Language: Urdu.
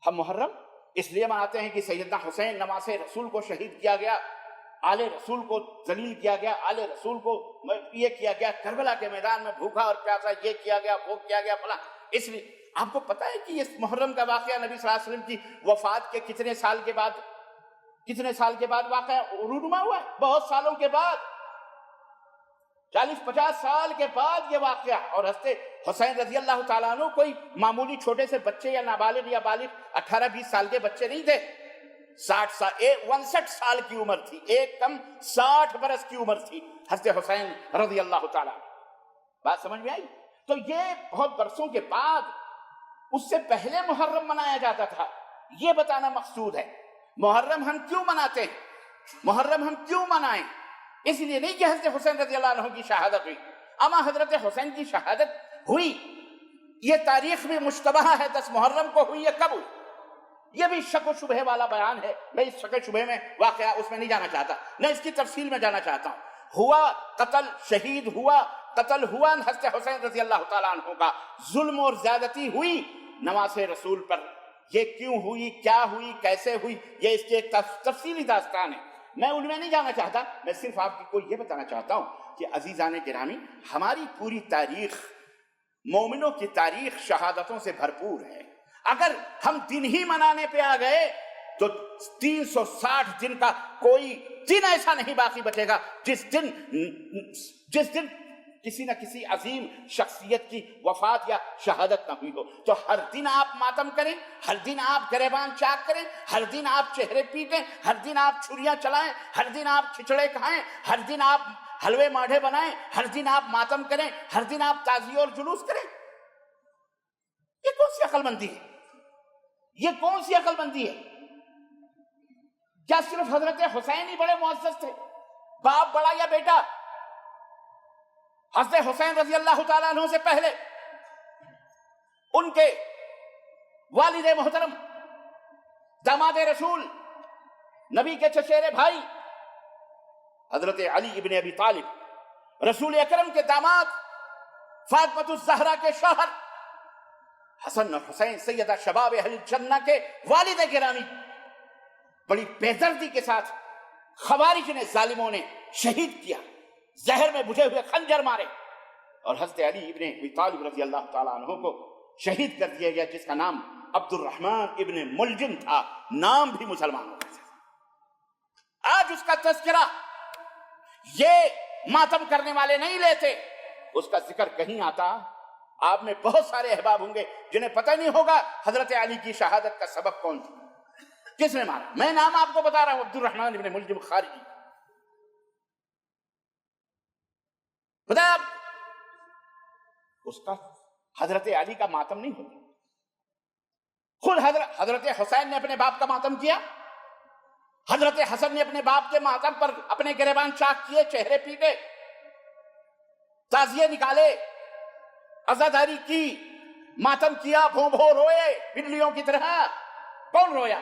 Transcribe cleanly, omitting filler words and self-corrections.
ہم محرم اس لیے مناتے ہیں کہ سیدنا حسین نواسے رسول کو شہید کیا گیا، آل رسول کو ذلیل کیا گیا، آل رسول کو یہ کیا گیا، کربلا کے میدان میں بھوکا اور پیاسا یہ کیا گیا، وہ کیا گیا فلاں. اس لیے آپ کو پتہ ہے کہ اس محرم کا واقعہ نبی صلی اللہ علیہ وسلم کی وفات کے کتنے سال کے بعد واقعہ رونما ہوا ہے؟ بہت سالوں کے بعد، 40-50 سال کے بعد یہ واقعہ. اور حضرت حسین رضی اللہ تعالیٰ عنہ کوئی معمولی چھوٹے سے بچے یا نابالغ یا بالغ 18-20 سال کے بچے نہیں تھے. 59 سال کی عمر تھی، ایک کم 60 برس کی عمر تھی حضرت حسین رضی اللہ تعالیٰ. بات سمجھ میں آئی؟ تو یہ بہت برسوں کے بعد، اس سے پہلے محرم منایا جاتا تھا. یہ بتانا مقصود ہے. محرم ہم کیوں مناتے ہیں؟ محرم ہم کیوں منائیں؟ اس لیے نہیں کہ حضرت حسین رضی اللہ عنہ کی شہادت ہوئی. اما حضرت حسین کی شہادت ہوئی، یہ تاریخ میں مشتبہ ہے 10 محرم کو ہوئی ہے. کب ہوئی؟ یہ بھی شک و شبہ والا بیان ہے. میں اس شک و شبہ میں واقعہ اس میں نہیں جانا چاہتا، نہ اس کی تفصیل میں جانا چاہتا ہوں. ہوا قتل، شہید ہوا، قتل ہوا حضرت حسین رضی اللہ تعالیٰ عنہ کا. ظلم اور زیادتی ہوئی نواز رسول پر. یہ کیوں ہوئی، کیا ہوئی، کیسے ہوئی، یہ اس کی ایک تفصیلی داستان ہے. میں ان میں نہیں جانا چاہتا، میں صرف آپ کو یہ بتانا چاہتا ہوں کہ عزیزان گرامی، ہماری پوری تاریخ، مومنوں کی تاریخ شہادتوں سے بھرپور ہے. اگر ہم دن ہی منانے پہ آ گئے تو 360 دن کا کوئی دن ایسا نہیں باقی بچے گا جس دن کسی نہ کسی عظیم شخصیت کی وفات یا شہادت نہ ہوئی ہو. تو ہر دن آپ ماتم کریں، ہر دن آپ گریبان چاک کریں، ہر دن آپ چہرے پیٹیں، ہر دن آپ چھریاں چلائیں، ہر دن آپ کھچڑے کھائیں، ہر دن آپ حلوے ماڈھے بنائیں، ہر دن آپ ماتم کریں، ہر دن آپ تعزیہ اور جلوس کریں. یہ کون سی عقل مندی ہے؟ یہ کون سی عقل مندی ہے؟ کیا صرف حضرت حسین ہی بڑے معزز تھے؟ باپ بڑا یا بیٹا؟ حضرت حسین رضی اللہ تعالیٰ عنہ سے پہلے ان کے والد محترم، داماد رسول، نبی کے چچیرے بھائی حضرت علی ابن ابی طالب، رسول اکرم کے داماد، فاطمۃ الزہرا کے شوہر حسن اور حسین سیدہ شباب اہل جنہ کے والد گرامی، بڑی بے دردی کے ساتھ خوارج نے، ظالموں نے شہید کیا، زہر میں بجھے ہوئے خنجر مارے، اور حضرت علی ابن ابی طالب رضی اللہ تعالیٰ عنہ کو شہید کر دیا گیا، جس کا نام عبد الرحمن ابن ملجم تھا. نام بھی مسلمانوں کا تھا. آج اس کا تذکرہ یہ ماتم کرنے والے نہیں لیتے. اس کا ذکر کہیں آتا، آپ میں بہت سارے احباب ہوں گے جنہیں پتہ نہیں ہوگا حضرت علی کی شہادت کا سبب کون تھا، کس نے مارا. میں نام آپ کو بتا رہا ہوں، عبد الرحمن ابن ملجم خارجی. خدا اس کا حضرت علی کا ماتم نہیں ہوتا. خود حضرت حسین نے اپنے باپ کا ماتم کیا، حضرت حسن نے اپنے باپ کے ماتم پر اپنے گریبان چاک کیے، چہرے پیٹے، تعزیے نکالے، عزاداری کی، ماتم کیا، بھوں بھوں روئے بلیوں کی طرح. کون رویا؟